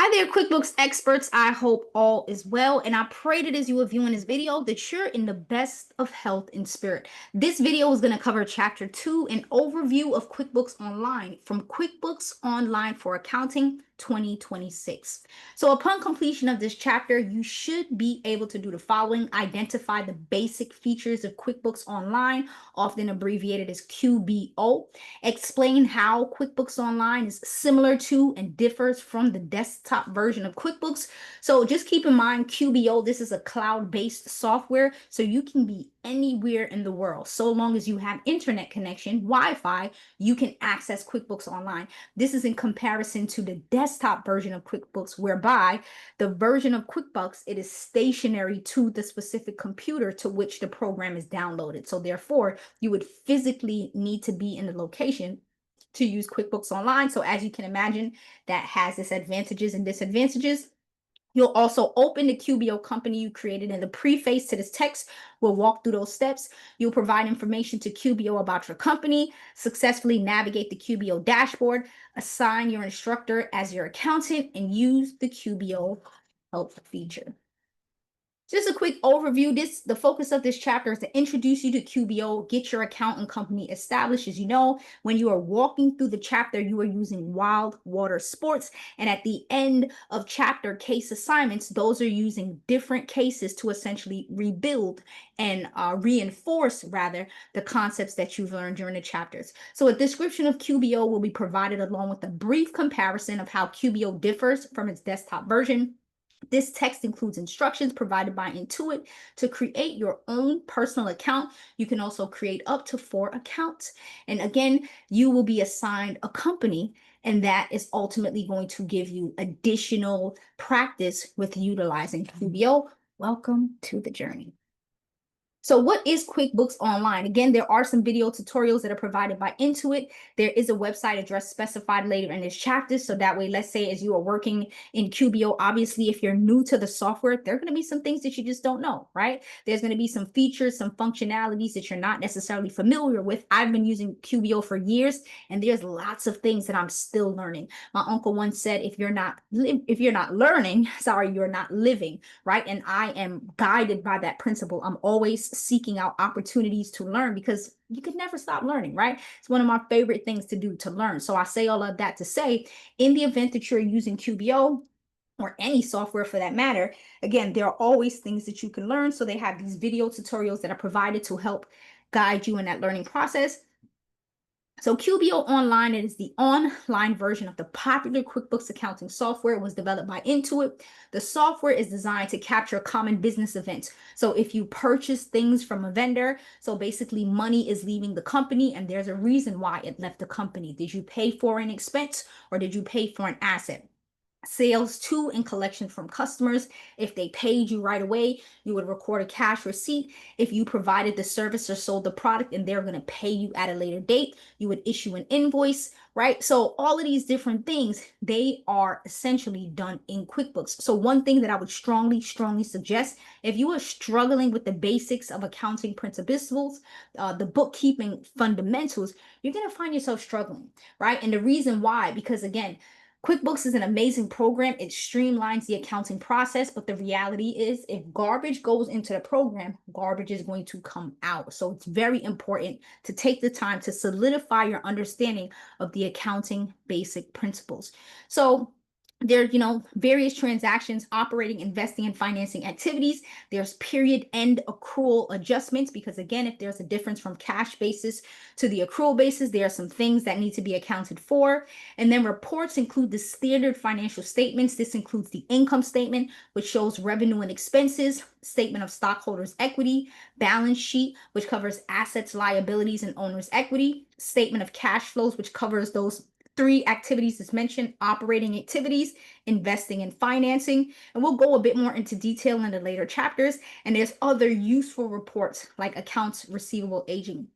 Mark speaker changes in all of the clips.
Speaker 1: Hi there, QuickBooks experts. I hope all is well, and I pray that as you are viewing this video, that you're in the best of health and spirit. This video is going to cover Chapter 2, an overview of QuickBooks Online from QuickBooks Online for Accounting 2026. So upon completion of this chapter, you should be able to do the following: identify the basic features of QuickBooks Online, often abbreviated as QBO, explain how QuickBooks Online is similar to and differs from the desktop version of QuickBooks. So just keep in mind, QBO, this is a cloud-based software, so you can be anywhere in the world. So long as you have internet connection, Wi-Fi, you can access QuickBooks Online. This is in comparison to the desktop version of QuickBooks, whereby the version of QuickBooks, it is stationary to the specific computer to which the program is downloaded. So therefore, you would physically need to be in the location to use QuickBooks Online. So as you can imagine, that has its advantages and disadvantages. You'll also open the QBO company you created, and the preface to this text will walk through those steps. You'll provide information to QBO about your company, successfully navigate the QBO dashboard, assign your instructor as your accountant, and use the QBO help feature. Just a quick overview. The focus of this chapter is to introduce you to QBO, get your account and company established. As you know, when you are walking through the chapter, you are using wild water sports. And at the end of chapter case assignments, those are using different cases to essentially rebuild and reinforce, rather, the concepts that you've learned during the chapters. So a description of QBO will be provided along with a brief comparison of how QBO differs from its desktop version. This text includes instructions provided by Intuit to create your own personal account. You can also create up to 4 accounts. And again, you will be assigned a company, and that is ultimately going to give you additional practice with utilizing QBO. Welcome to the journey. So what is QuickBooks Online? Again, there are some video tutorials that are provided by Intuit. There is a website address specified later in this chapter. So that way, let's say as you are working in QBO, obviously, if you're new to the software, there are going to be some things that you just don't know, right? There's going to be some features, some functionalities that you're not necessarily familiar with. I've been using QBO for years, and there's lots of things that I'm still learning. My uncle once said, if you're not learning, sorry, you're not living, right? And I am guided by that principle. I'm always seeking out opportunities to learn, because you could never stop learning, right? It's one of my favorite things to do, to learn. So I say all of that to say, in the event that you're using QBO or any software for that matter, again, there are always things that you can learn. So they have these video tutorials that are provided to help guide you in that learning process. So QBO Online, it is the online version of the popular QuickBooks accounting software. It was developed by Intuit. The software is designed to capture common business events. So if you purchase things from a vendor, so basically money is leaving the company and there's a reason why it left the company. Did you pay for an expense or did you pay for an asset? Sales to and collection from customers. If they paid you right away, you would record a cash receipt. If you provided the service or sold the product and they're going to pay you at a later date, you would issue an invoice, right? So all of these different things, they are essentially done in QuickBooks. So one thing that I would strongly suggest, if you are struggling with the basics of accounting principles, the bookkeeping fundamentals, you're going to find yourself struggling, right? And the reason why, because again, QuickBooks is an amazing program. It streamlines the accounting process, but the reality is if garbage goes into the program, garbage is going to come out. So it's very important to take the time to solidify your understanding of the accounting basic principles. So there are, various transactions, operating, investing, and financing activities. There's period end accrual adjustments, because again, if there's a difference from cash basis to the accrual basis, there are some things that need to be accounted for. And then reports include the standard financial statements. This includes the income statement, which shows revenue and expenses, statement of stockholders' equity, balance sheet, which covers assets, liabilities, and owner's equity, statement of cash flows, which covers those 3 activities as mentioned: operating activities, investing, and financing. And we'll go a bit more into detail in the later chapters. And there's other useful reports like accounts receivable aging.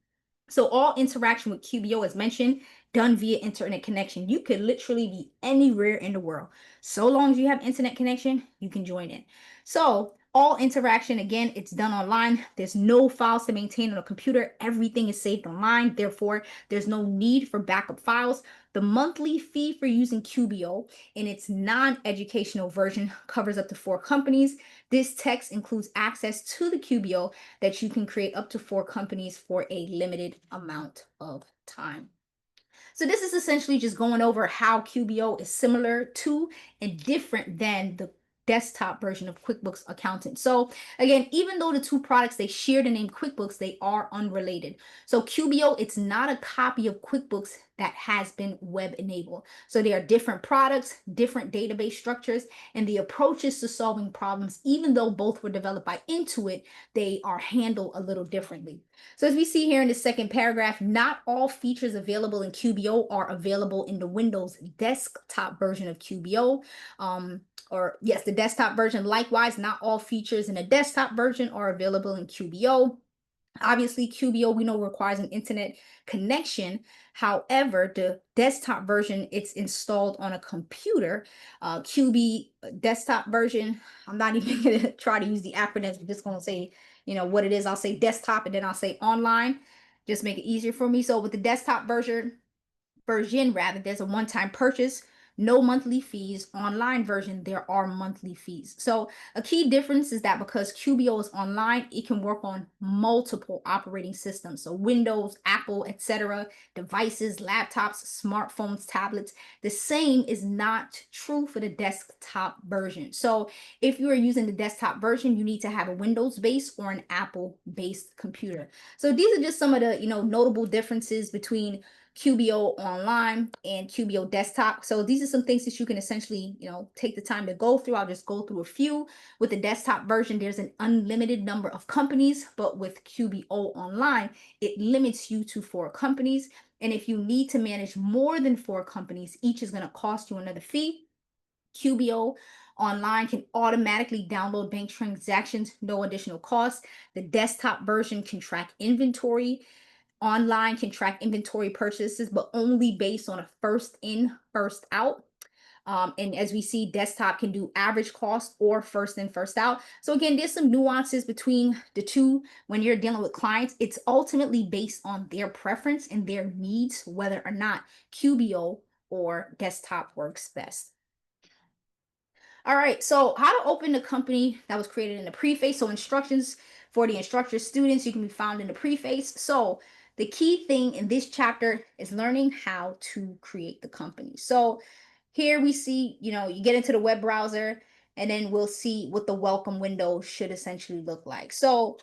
Speaker 1: So all interaction with QBO, as mentioned, done via internet connection. You could literally be anywhere in the world. So long as you have internet connection, you can join in. So All interaction, again, it's done online. There's no files to maintain on a computer. Everything is saved online. Therefore, there's no need for backup files. The monthly fee for using QBO in its non-educational version covers up to 4 companies. This text includes access to the QBO that you can create up to 4 companies for a limited amount of time. So this is essentially just going over how QBO is similar to and different than the desktop version of QuickBooks Accountant. So again, even though the two products, they share the name QuickBooks, they are unrelated. So QBO, it's not a copy of QuickBooks that has been web enabled. So they are different products, different database structures, and the approaches to solving problems, even though both were developed by Intuit, they are handled a little differently. So as we see here in the second paragraph, not all features available in QBO are available in the Windows desktop version of QBO. The desktop version. Likewise, not all features in the desktop version are available in QBO. Obviously, QBO, we know, requires an internet connection. However, the desktop version, it's installed on a computer. QB desktop version, I'm not even going to try to use the acronyms. I'm just going to say, what it is. I'll say desktop and then I'll say online. Just make it easier for me. So with the desktop version, there's a one-time purchase, no monthly fees. Online version, there are monthly fees. So a key difference is that because QBO is online, it can work on multiple operating systems. So Windows, Apple, etc., devices, laptops, smartphones, tablets. The same is not true for the desktop version. So if you are using the desktop version, you need to have a Windows-based or an Apple-based computer. So these are just some of the, notable differences between QBO Online and QBO Desktop. So these are some things that you can essentially, take the time to go through. I'll just go through a few. With the desktop version, there's an unlimited number of companies, but with QBO Online, it limits you to 4 companies. And if you need to manage more than 4 companies, each is going to cost you another fee. QBO Online can automatically download bank transactions, no additional cost. The desktop version can track inventory. Online can track inventory purchases, but only based on a first in, first out. And as we see, desktop can do average cost or first in, first out. So again, there's some nuances between the two. When you're dealing with clients, it's ultimately based on their preference and their needs, whether or not QBO or desktop works best. All right, so how to open the company that was created in the preface. So instructions for the instructor students, you can be found in the preface. So the key thing in this chapter is learning how to create the company. So here we see, you get into the web browser and then we'll see what the welcome window should essentially look like. So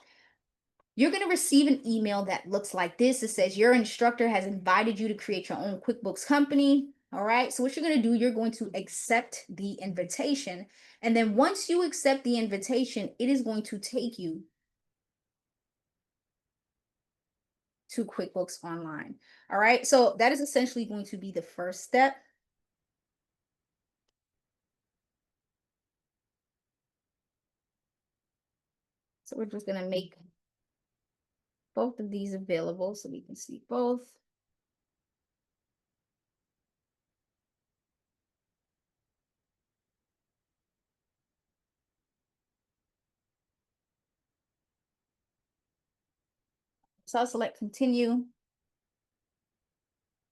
Speaker 1: you're going to receive an email that looks like this. It says your instructor has invited you to create your own QuickBooks company. All right. So what you're going to do, you're going to accept the invitation. And then once you accept the invitation, it is going to take you to QuickBooks Online. All right. So that is essentially going to be the first step. So we're just going to make both of these available so we can see both. So I'll select continue.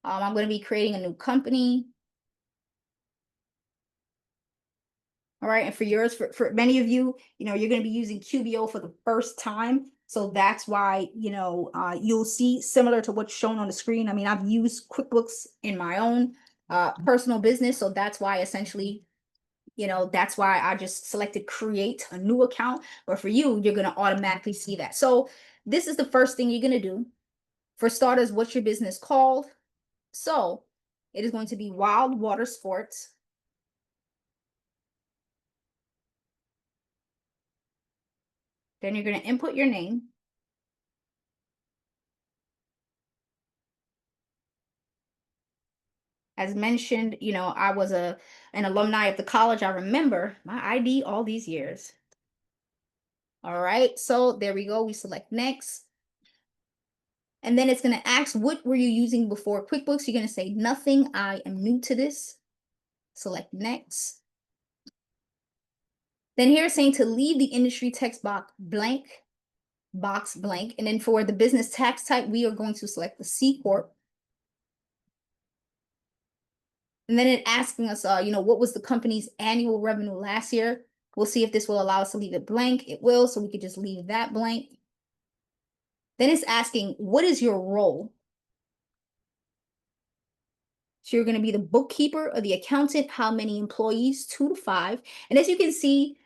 Speaker 1: I'm going to be creating a new company. All right. And for yours, for many of you, you're going to be using QBO for the first time. So that's why, you'll see similar to what's shown on the screen. I mean, I've used QuickBooks in my own personal business. So that's why essentially, that's why I just selected create a new account. But for you, you're going to automatically see that. So this is the first thing you're going to do. For starters, what's your business called? So it is going to be Wild Water Sports. Then you're going to input your name. As mentioned, I was an alumni of the college. I remember my ID all these years. All right, so there we go. We select next. And then it's going to ask, what were you using before QuickBooks? You're going to say nothing. I am new to this. Select next. Then here it's saying to leave the industry text box blank. And then for the business tax type, we are going to select the C Corp. And then it asking us, what was the company's annual revenue last year? We'll see if this will allow us to leave it blank. It will, so we could just leave that blank. Then it's asking, what is your role? So you're going to be the bookkeeper or the accountant. How many employees? 2 to 5. And as you can see,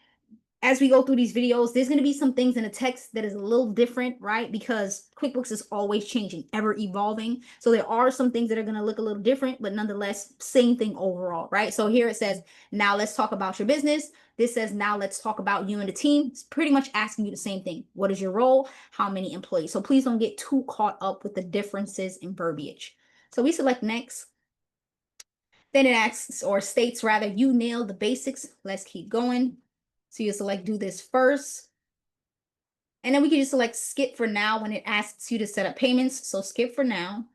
Speaker 1: as we go through these videos, there's going to be some things in the text that is a little different, right? Because QuickBooks is always changing, ever evolving. So there are some things that are going to look a little different, but nonetheless, same thing overall, right? So here it says, now let's talk about your business. This says, now let's talk about you and the team. It's pretty much asking you the same thing. What is your role? How many employees? So please don't get too caught up with the differences in verbiage. So we select next. Then it asks, or states rather, you nailed the basics. Let's keep going. So you select do this first. And then we can just select skip for now when it asks you to set up payments. So skip for now.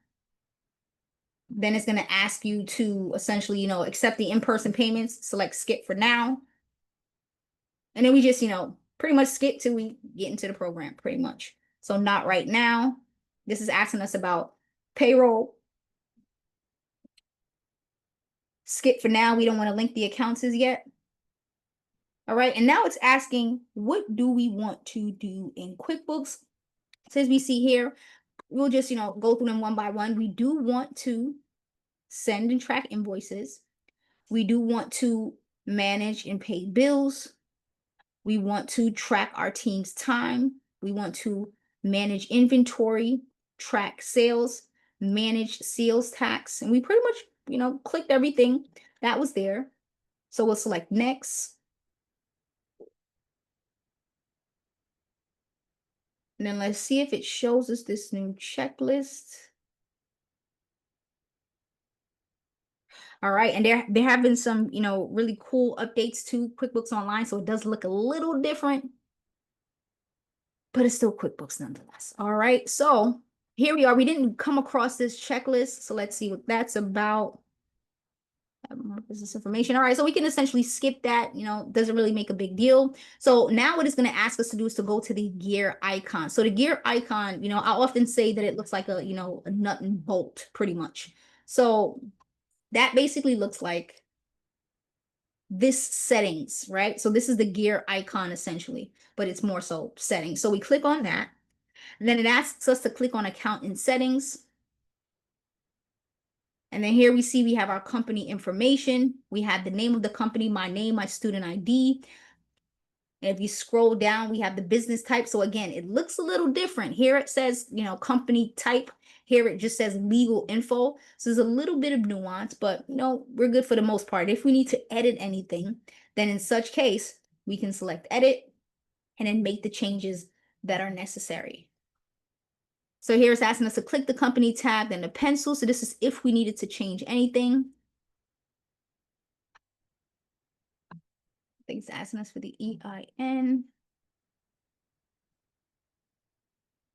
Speaker 1: Then it's going to ask you to essentially, accept the in-person payments. Select skip for now. And then we just, pretty much skip till we get into the program, pretty much. So not right now. This is asking us about payroll. Skip for now. We don't want to link the accounts as yet. All right. And now it's asking, what do we want to do in QuickBooks? So as we see here, we'll just, go through them one by one. We do want to send and track invoices. We do want to manage and pay bills. We want to track our team's time. We want to manage inventory, track sales, manage sales tax. And we pretty much, clicked everything that was there. So we'll select next. And then let's see if it shows us this new checklist. All right, and there have been some, really cool updates to QuickBooks Online, so it does look a little different, but it's still QuickBooks nonetheless. All right, so here we are. We didn't come across this checklist, so let's see what that's about. More business information. All right, so we can essentially skip that, doesn't really make a big deal. So now what it's going to ask us to do is to go to the gear icon. So the gear icon, I often say that it looks like a, a nut and bolt pretty much. So that basically looks like this settings, right? So this is the gear icon essentially, but it's more so settings. So we click on that, and then it asks us to click on account and settings. And then here we see we have our company information. We have the name of the company, my name, my student ID. And if you scroll down, we have the business type. So again, it looks a little different. Here it says, company type. Here it just says legal info. So there's a little bit of nuance, but we're good for the most part. If we need to edit anything, then in such case, we can select edit and then make the changes that are necessary. So here it's asking us to click the company tab, then the pencil. So this is if we needed to change anything. I think it's asking us for the EIN.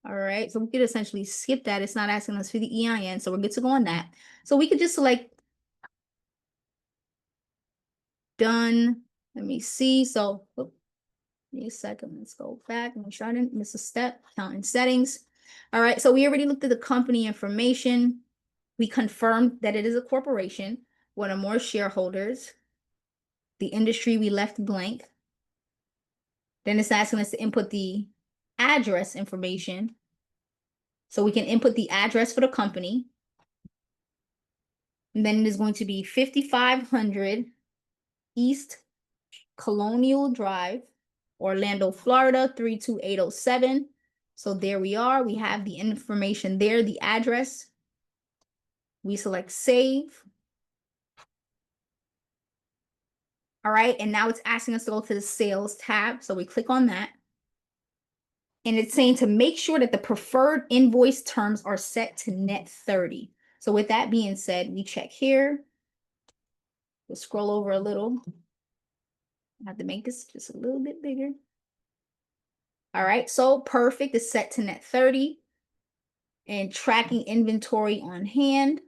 Speaker 1: All right, so we could essentially skip that. It's not asking us for the EIN, so we're good to go on that. So we could just select done. Let me see. So, give me a second. Let's go back. Make sure I didn't miss a step. Account and settings. All right, so we already looked at the company information. We confirmed that it is a corporation. One or more shareholders. The industry we left blank. Then it's asking us to input the address information. So we can input the address for the company. And then it is going to be 5500 East Colonial Drive, Orlando, Florida, 32807. So there we are. We have the information there, the address. We select save. All right, and now it's asking us to go to the sales tab. So we click on that. And it's saying to make sure that the preferred invoice terms are set to net 30. So with that being said, we check here. We'll scroll over a little. I have to make this just a little bit bigger. All right, so perfect. It's set to net 30. And tracking inventory on hand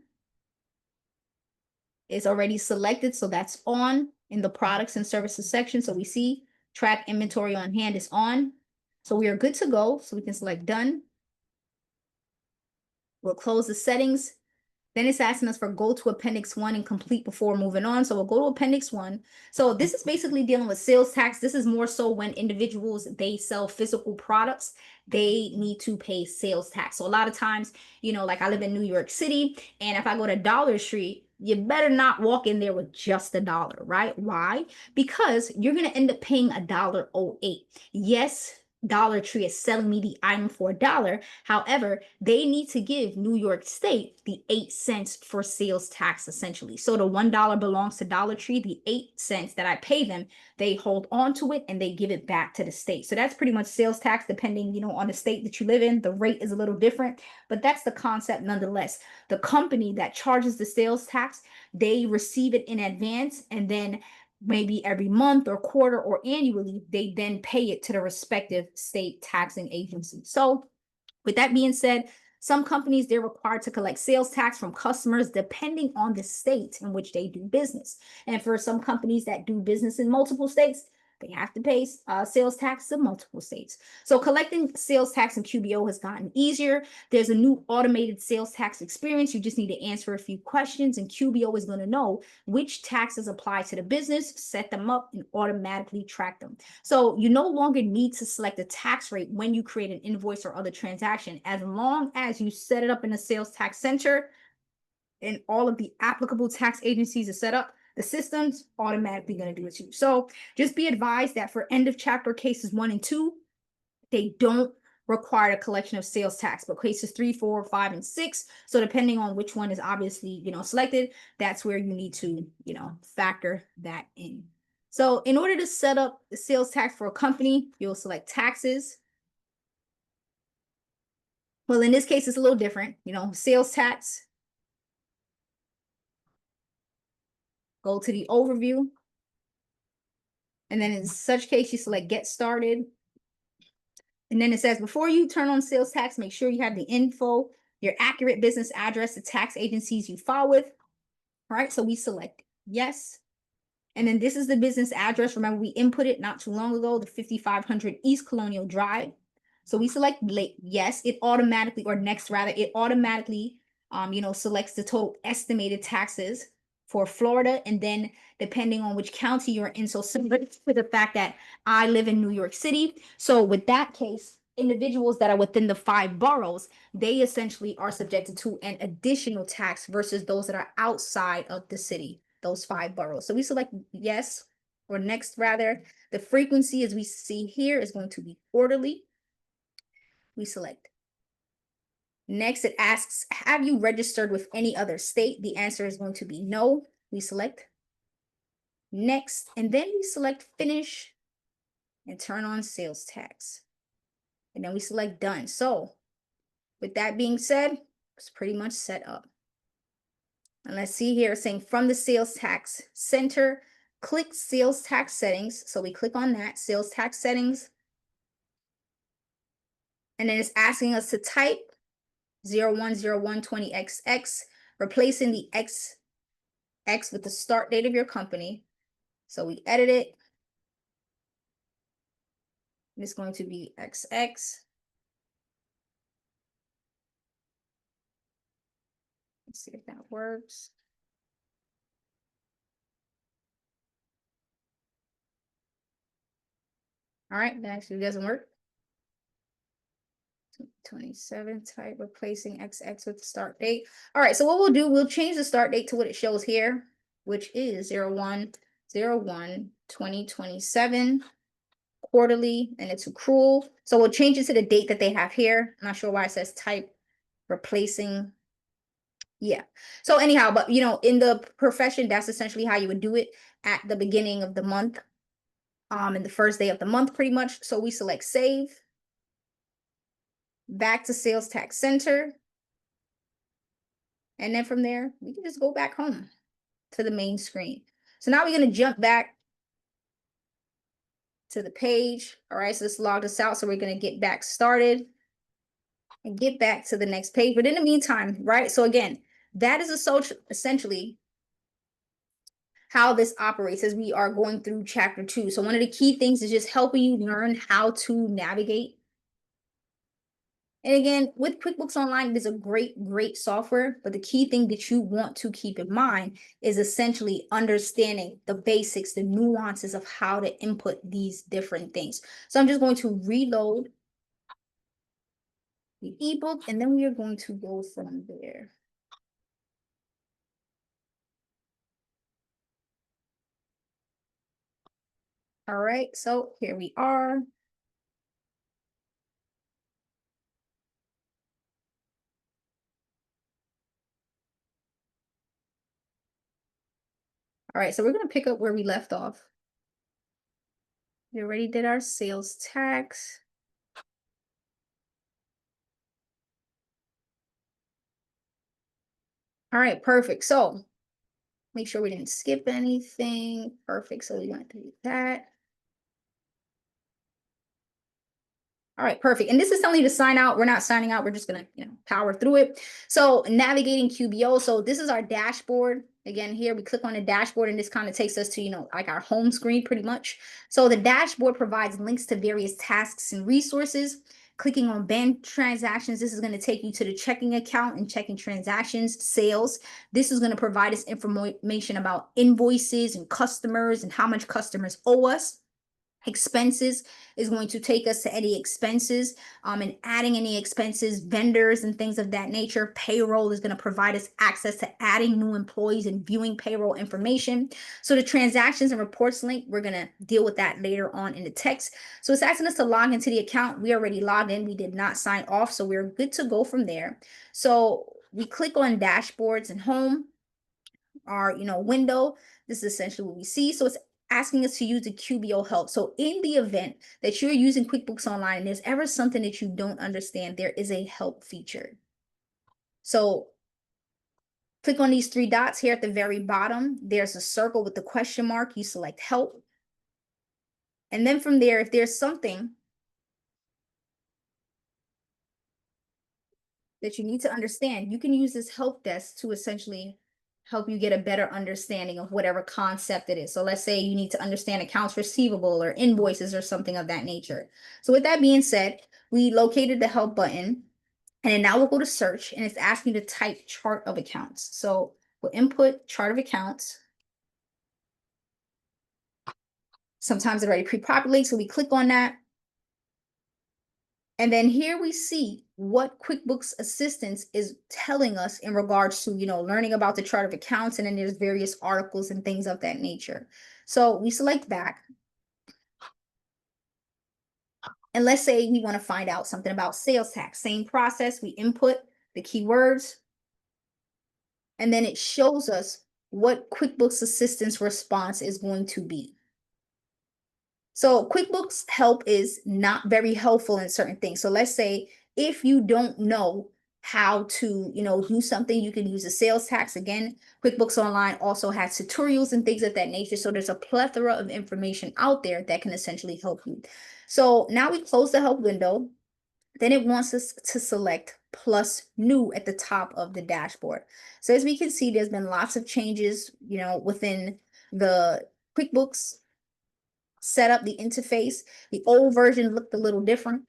Speaker 1: is already selected. So that's on in the products and services section. So we see Track inventory on hand is on. So we are good to go. So we can select done. We'll close the settings. Then it's asking us for go to Appendix 1 and complete before moving on. So we'll go to Appendix 1. So this is basically dealing with sales tax. This is more so when individuals, they sell physical products, they need to pay sales tax. So a lot of times, you know, like I live in New York City, and if I go to Dollar Tree, you better not walk in there with just $1, right? Why? Because you're going to end up paying $1.08. Yes, Dollar Tree is selling me the item for $1. However, they need to give New York State the 8 cents for sales tax, essentially. So the $1 belongs to Dollar Tree. The 8 cents that I pay them, they hold on to it and they give it back to the state. So that's pretty much sales tax, depending, you know, on the state that you live in. The rate is a little different, but that's the concept nonetheless. The company that charges the sales tax, they receive it in advance, and then maybe every month or quarter or annually, they then pay it to the respective state taxing agency. So with that being said, some companies, they're required to collect sales tax from customers depending on the state in which they do business. And for some companies that do business in multiple states, they have to pay sales tax in multiple states. So collecting sales tax in QBO has gotten easier. There's a new automated sales tax experience. You just need to answer a few questions, and QBO is going to know which taxes apply to the business, set them up, and automatically track them. So you no longer need to select a tax rate when you create an invoice or other transaction. As long as you set it up in a sales tax center and all of the applicable tax agencies are set up, the system's automatically going to do it too. So just be advised that for end of chapter cases 1 and 2, they don't require a collection of sales tax, but cases 3, 4, 5, and 6. So depending on which one is obviously, you know, selected, that's where you need to, you know, factor that in. So in order to set up the sales tax for a company, you'll select taxes. Well, in this case, it's a little different, you know, sales tax. Go to the overview. And then in such case, you select get started. And then it says, before you turn on sales tax, make sure you have the info, your accurate business address, the tax agencies you file with. All right, so we select yes. And then this is the business address. Remember, we input it not too long ago, the 5500 East Colonial Drive. So we select yes, it automatically, or next rather, it automatically, you know, selects the total estimated taxes for Florida. And then depending on which county you're in, so similar to the fact that I live in New York City. So with that case, individuals that are within the 5 boroughs, they essentially are subjected to an additional tax versus those that are outside of the city, those 5 boroughs. So we select yes, or next rather. The frequency, as we see here, is going to be quarterly. We select next. It asks, have you registered with any other state? The answer is going to be no. We select next, and then we select finish and turn on sales tax. And then we select done. So with that being said, it's pretty much set up. And let's see here, saying from the sales tax center, click sales tax settings. So we click on that, sales tax settings. And then it's asking us to type 010120XX, replacing the XX with the start date of your company. So we edit it. It's going to be XX. Let's see if that works. All right, that actually doesn't work. 27 type, replacing XX with the start date. All right, so what we'll do, we'll change the start date to what it shows here, which is 01/01/2027, quarterly, and it's accrual. So we'll change it to the date that they have here. I'm not sure why it says type replacing. Yeah. So anyhow, but you know, in the profession, that's essentially how you would do it at the beginning of the month, and the first day of the month, pretty much. So we select save. Back to sales tax center. And then from there, we can just go back home to the main screen. So now we're going to jump back to the page. All right, so let's log us out. So we're going to get back started and get back to the next page. But in the meantime, right, so again, that is essentially how this operates as we are going through chapter 2. So one of the key things is just helping you learn how to navigate. And again, with QuickBooks Online, it is a great software, but the key thing that you want to keep in mind is essentially understanding the basics, the nuances of how to input these different things. So I'm just going to reload the ebook, and then we are going to go from there. All right, so here we are. All right, so we're going to pick up where we left off. We already did our sales tax. All right, perfect. So make sure we didn't skip anything. Perfect. So we want to do that. All right, perfect. And this is telling you to sign out. We're not signing out. We're just going to, power through it. So navigating QBO. So this is our dashboard. Again, here we click on the dashboard and this kind of takes us to, like our home screen pretty much. So the dashboard provides links to various tasks and resources. Clicking on bank transactions, this is going to take you to the checking account and checking transactions, sales. This is going to provide us information about invoices and customers and how much customers owe us. Expenses is going to take us to any expenses and adding any expenses, vendors and things of that nature. Payroll is going to provide us access to adding new employees and viewing payroll information. So the transactions and reports link, we're going to deal with that later on in the text. So it's asking us to log into the account. We already logged in. We did not sign off. So we're good to go from there. So we click on dashboards and home, our window. This is essentially what we see. So it's asking us to use the QBO help. So in the event that you're using QuickBooks Online and there's ever something that you don't understand, there is a help feature. So click on these three dots here at the very bottom. There's a circle with the question mark. You select help. And then from there, if there's something that you need to understand, you can use this help desk to essentially help you get a better understanding of whatever concept it is. So let's say you need to understand accounts receivable or invoices or something of that nature. So with that being said, we located the help button, and then now we'll go to search, and it's asking you to type chart of accounts. So we'll input chart of accounts. Sometimes it already pre-populates, so we click on that. And then here we see what QuickBooks Assistance is telling us in regards to, learning about the chart of accounts. And then there's various articles and things of that nature. So we select back. And let's say we want to find out something about sales tax. Same process. We input the keywords. And then it shows us what QuickBooks Assistance response is going to be. So QuickBooks Help is not very helpful in certain things. So let's say if you don't know how to, do something, you can use a sales tax. Again, QuickBooks Online also has tutorials and things of that nature. So there's a plethora of information out there that can essentially help you. So now we close the help window. Then it wants us to select plus new at the top of the dashboard. So as we can see, there's been lots of changes, within the QuickBooks set up, the interface. The old version looked a little different,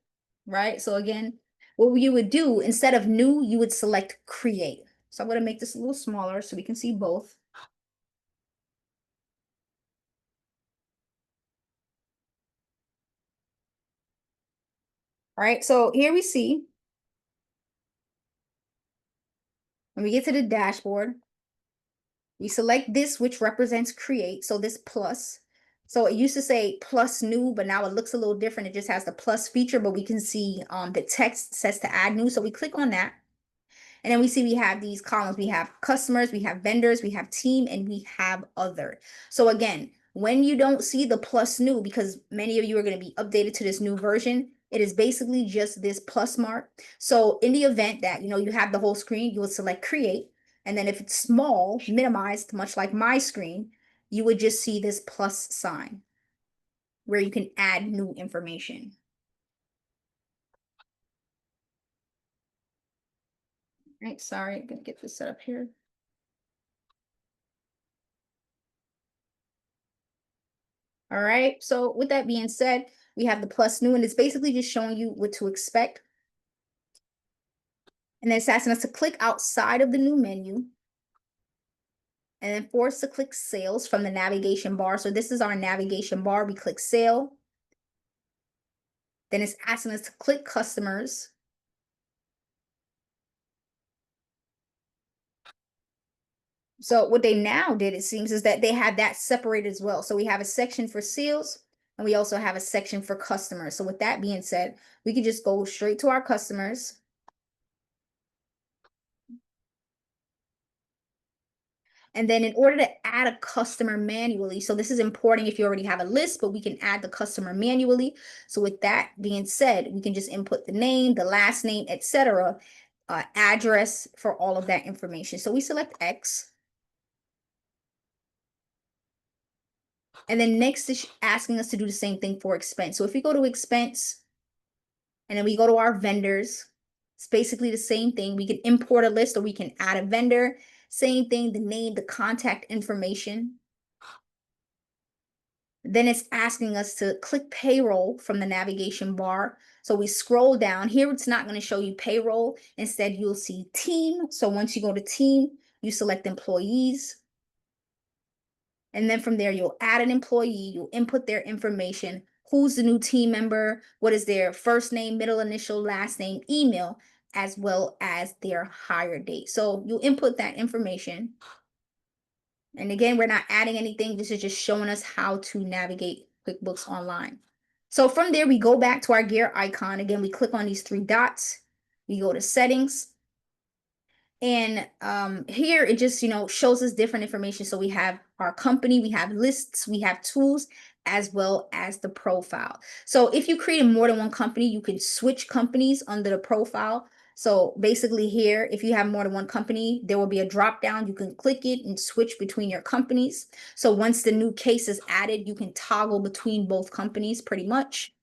Speaker 1: right? So again, what you would do instead of new, you would select create. So I'm going to make this a little smaller so we can see both. All right, so here we see when we get to the dashboard, we select this, which represents create. So this plus. So it used to say plus new, but now it looks a little different. It just has the plus feature, but we can see the text says to add new. So we click on that. And then we see we have these columns. We have customers, we have vendors, we have team, and we have other. So again, when you don't see the plus new, because many of you are going to be updated to this new version, it is basically just this plus mark. So in the event that, you have the whole screen, you would select create. And then if it's small, minimized, much like my screen, you would just see this plus sign where you can add new information. Right, sorry, I'm gonna get this set up here. All right. So with that being said, we have the plus new, and it's basically just showing you what to expect. And then it's asking us to click outside of the new menu and then for us to click sales from the navigation bar. So this is our navigation bar. We click sale. Then it's asking us to click customers. So what they now did, it seems, is that they have that separated as well. So we have a section for sales and we also have a section for customers. So with that being said, we can just go straight to our customers. And then in order to add a customer manually, so this is important if you already have a list, but we can add the customer manually. So with that being said, we can just input the name, the last name, etc., address for all of that information. So we select X. And then next is asking us to do the same thing for expense. So if we go to expense and then we go to our vendors, it's basically the same thing. We can import a list or we can add a vendor. Same thing, the name, the contact information. Then it's asking us to click payroll from the navigation bar. So we scroll down here. It's not going to show you payroll. Instead, you'll see team. So once you go to team, you select employees. And then from there, you'll add an employee, you'll input their information, who's the new team member, what is their first name, middle initial, last name, email, as well as their hire date. So you'll input that information. And again, we're not adding anything. This is just showing us how to navigate QuickBooks Online. So from there, we go back to our gear icon. Again, we click on these three dots. We go to settings. And here it just, shows us different information. So we have our company, we have lists, we have tools, as well as the profile. So if you create more than one company, you can switch companies under the profile. So basically here, if you have more than one company, there will be a drop down. You can click it and switch between your companies. So once the new case is added, you can toggle between both companies pretty much.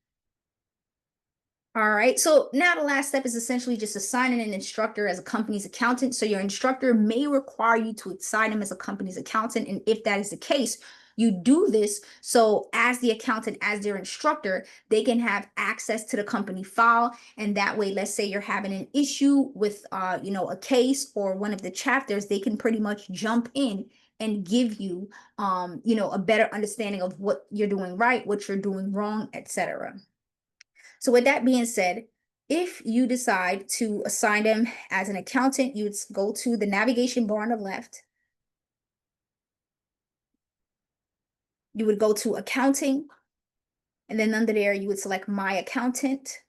Speaker 1: All right, so now the last step is essentially just assigning an instructor as a company's accountant. So your instructor may require you to assign him as a company's accountant. And if that is the case, you do this so as the accountant, as their instructor, they can have access to the company file. And that way, let's say you're having an issue with, a case or one of the chapters, they can pretty much jump in and give you, a better understanding of what you're doing right, what you're doing wrong, etc. So with that being said, if you decide to assign them as an accountant, you'd go to the navigation bar on the left. You would go to accounting, and then under there, you would select my accountant.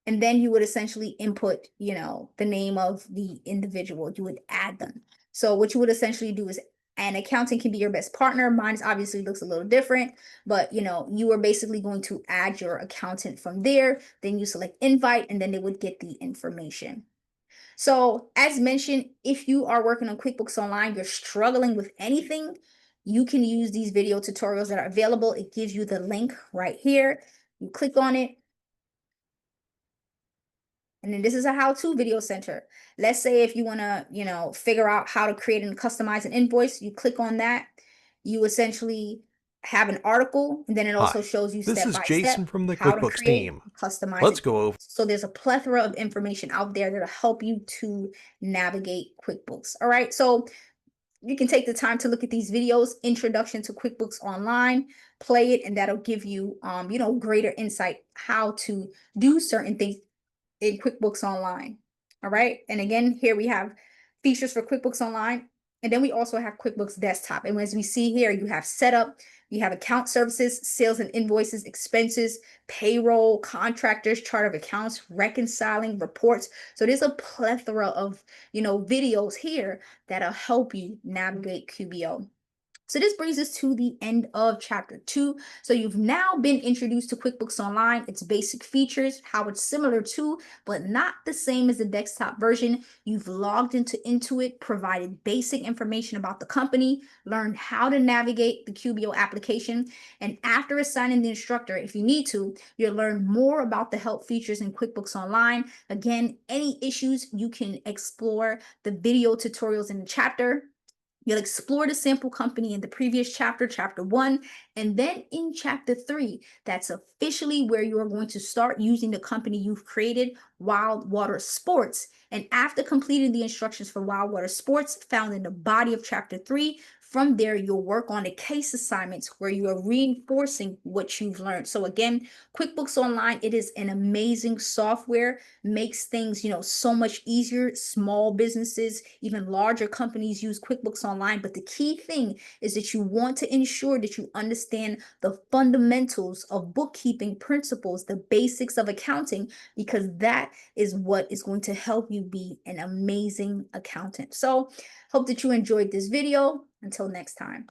Speaker 1: And then you would essentially input, the name of the individual. You would add them. So what you would essentially do is an accountant can be your best partner. Mine obviously looks a little different, but you are basically going to add your accountant from there. Then you select invite, and then they would get the information. So as mentioned, if you are working on QuickBooks Online, you're struggling with anything, you can use these video tutorials that are available. It gives you the link right here. You click on it. And then this is a how-to video center. Let's say if you want to, figure out how to create and customize an invoice, you click on that. You essentially have an article, and then it also
Speaker 2: Hi,
Speaker 1: shows you
Speaker 2: this
Speaker 1: step
Speaker 2: is
Speaker 1: by step
Speaker 2: Jason from the
Speaker 1: how to
Speaker 2: QuickBooks
Speaker 1: create,
Speaker 2: team.
Speaker 1: customize
Speaker 2: Let's
Speaker 1: it.
Speaker 2: go over.
Speaker 1: So there's a plethora of information out there that'll help you to navigate QuickBooks. All right. So you can take the time to look at these videos, Introduction to QuickBooks Online, play it, and that'll give you, greater insight how to do certain things in QuickBooks Online. All right. And again, here we have features for QuickBooks Online. And then we also have QuickBooks Desktop. And as we see here, you have setup, you have account services, sales and invoices, expenses, payroll, contractors, chart of accounts, reconciling, reports. So there's a plethora of, videos here that'll help you navigate QBO. So this brings us to the end of chapter 2. So you've now been introduced to QuickBooks Online, its basic features, how it's similar to, but not the same as the desktop version. You've logged into Intuit, provided basic information about the company, learned how to navigate the QBO application, and after assigning the instructor, if you need to, you'll learn more about the help features in QuickBooks Online. Again, any issues, you can explore the video tutorials in the chapter. You'll explore the sample company in the previous chapter, chapter 1, and then in chapter 3, that's officially where you are going to start using the company you've created, Wild Water Sports. And after completing the instructions for Wild Water Sports found in the body of chapter 3, from there, you'll work on the case assignments where you are reinforcing what you've learned. So again, QuickBooks Online, it is an amazing software, makes things, so much easier. Small businesses, even larger companies use QuickBooks Online. But the key thing is that you want to ensure that you understand the fundamentals of bookkeeping principles, the basics of accounting, because that is what is going to help you be an amazing accountant. So hope that you enjoyed this video. Until next time.